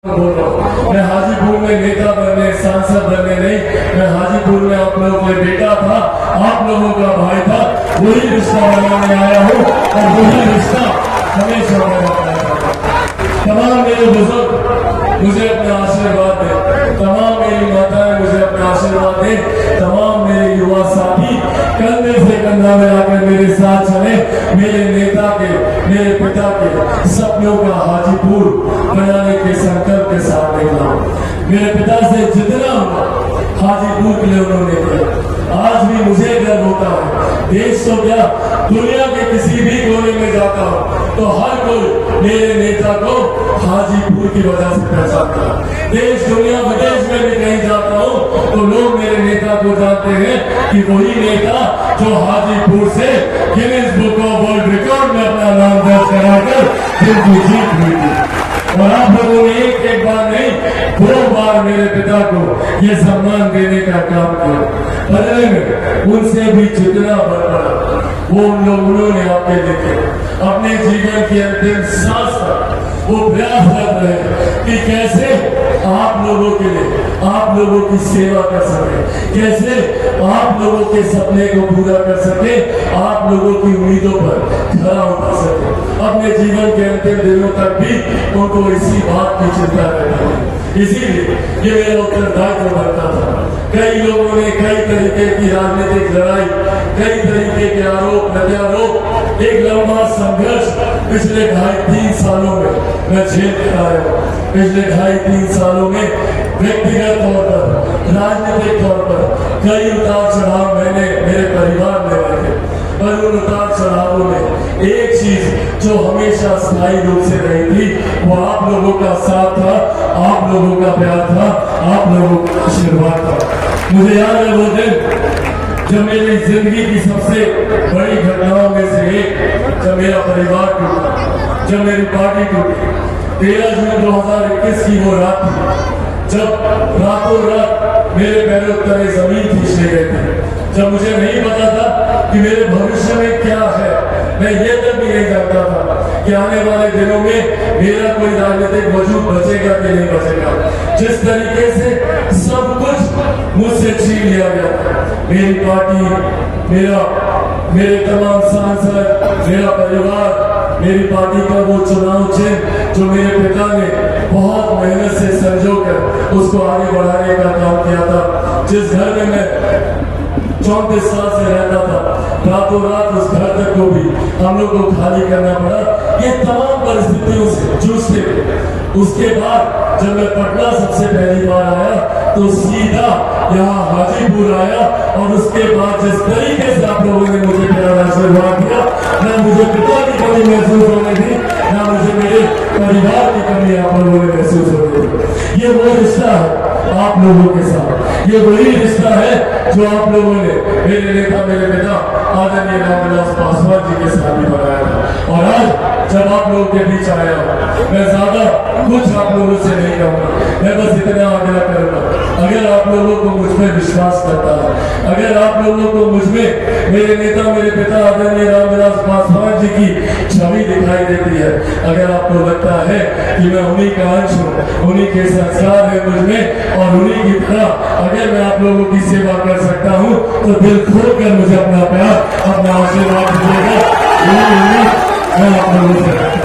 मैं हाजीपुर में नेता बनने, सांसद बनने नहीं, मैं हाजीपुर में आप लोगों का बेटा था, आप लोगों का भाई था, वही रिश्ता बनाने आया हूँ और वही रिश्ता हमेशा बनाया था। तमाम मेरे बुजुर्ग मुझे अपने आशीर्वाद दें, तमाम मेरी माताएं मुझे अपना आशीर्वाद दें, तमाम मेरे युवा साथी कंधे से कंधा मिलाकर मेरे साथ चले, मेरे नेता के, मेरे पिता के सपनों का हाजीपुर बनाने के संकल्प के साथ निकला। मेरे पिता से जितना हाजीपुर के लिए उन्होंने किया, आज भी मुझे गर्व होता है। देश तो क्या, दुनिया के किसी भी कोने में जाता हूँ तो हर कोई मेरे नेता को हाजीपुर की वजह से पहचानता है। देश दुनिया विदेश में भी कहीं जाता हूँ तो लोग मेरे नेता को जानते हैं कि वही नेता जो हाजीपुर से Guinness book of world record में अपना नाम दर्ज कराकर जिनकी जीत हुई थी। और आप लोगों ने एक बार नहीं, 2 बार मेरे पिता को ये सम्मान देने का काम किया। बदले में उनसे भी जितना बढ़ा वो उन्होंने आपके देखे अपने जीवन की अंतिम सांस तक वो प्रयास कर रहे हैं कि कैसे आप लोगों के लिए, आप लोगों की सेवा कर सके, कैसे आप लोगों के सपने को पूरा कर सके, आप लोगों की उम्मीदों पर खरा उतर सके। अपने जीवन के अंतिम दिनों तक भी उनको इसी बात की चिंता रहती है। इसीलिए ये मेरा उत्तरदायित्व बनता था। कई लोगों ने कई तरीके की राजनीतिक लड़ाई, कई तरीके के आरोप प्रत्यारोप, एक लंबा संघर्ष पिछले 2.5-3 सालों में मैं झेल कर आया हूँ। पिछले 2.5-3 सालों में व्यक्तिगत तौर पर, राजनीतिक तौर पर कई उतार चढ़ाव मैंने मेरे परिवार में रखे, पर उन उतार चढ़ावों में एक चीज जो हमेशा स्थायी रूप से रही थी वो आप लोगों का साथ था, आप लोगों का प्यार था, आप लोगों का आशीर्वाद था। मुझे याद है वो दिन जब मेरी जिंदगी की सबसे बड़ी घटनाओं में से एक, जब मेरा परिवार टूटा, जब मेरी पार्टी टूटी। 13 जून 2021 की वो रात थी जब रातों रात मेरे पैरों तले जमीन खींचने गए थे, जब मुझे नहीं पता था कि मेरे भविष्य में क्या है। मैं ये तक भी नहीं जानता था कि आने वाले दिनों में मेरा कोई राजनीतिक वजूद बचेगा कि नहीं बचेगा। जिस तरीके से सब कुछ मुझसे छीन लिया गया, मेरी पार्टी, मेरे तमाम सांसद, मेरा परिवार, मेरी पार्टी का वो चुनाव चिन्ह जो मेरे पिता ने बहुत मेहनत से संजो कर उसको आगे बढ़ाने का काम किया था, जिस घर में मैं 34 साल से रहता था, रातों रात उस घर तक को भी हम लोग को खाली करना पड़ा। ये तमाम परिस्थितियों से जूझते हुए उसके बाद जब मैं पटना सबसे पहली बार आया तो सीधा यहाँ हाजीपुर आया और उसके बाद जिस तरीके से आप लोगों ने मुझे प्यार आशीर्वाद दिया, ना मुझे पिता की कमी महसूस होने दी, ना मुझे मेरे परिवार की कमी आप लोगों ने महसूस होने दी। ये वो रिश्ता है आप लोगों के साथ, ये वही रिश्ता है जो आप लोगों ने मेरे नेता, मेरे पिता आदरणीय रामविलास पासवान जी के साथ भी बनाया था। और आज जब आप लोगों के बीच आया हूँ, मैं ज्यादा कुछ आप लोगों से नहीं कहूँगा, मैं बस इतना आग्रह करूँगा, अगर आप लोगों को मुझ में विश्वास करता है, अगर आप लोगों को मुझ में मेरे नेता, मेरे पिता आदरणीय रामविलास पासवान जी की छवि दिखाई देती है, अगर आपको लगता है कि मैं उन्हीं का अंश हूँ, उन्हीं के संस्कार है मुझ में और उन्हीं की तरह अगर मैं आप लोगों की सेवा कर सकता हूँ तो दिल खोल कर मुझे अपना प्यार, अपना आशीर्वाद दीजिएगा। मैं आप लोगों से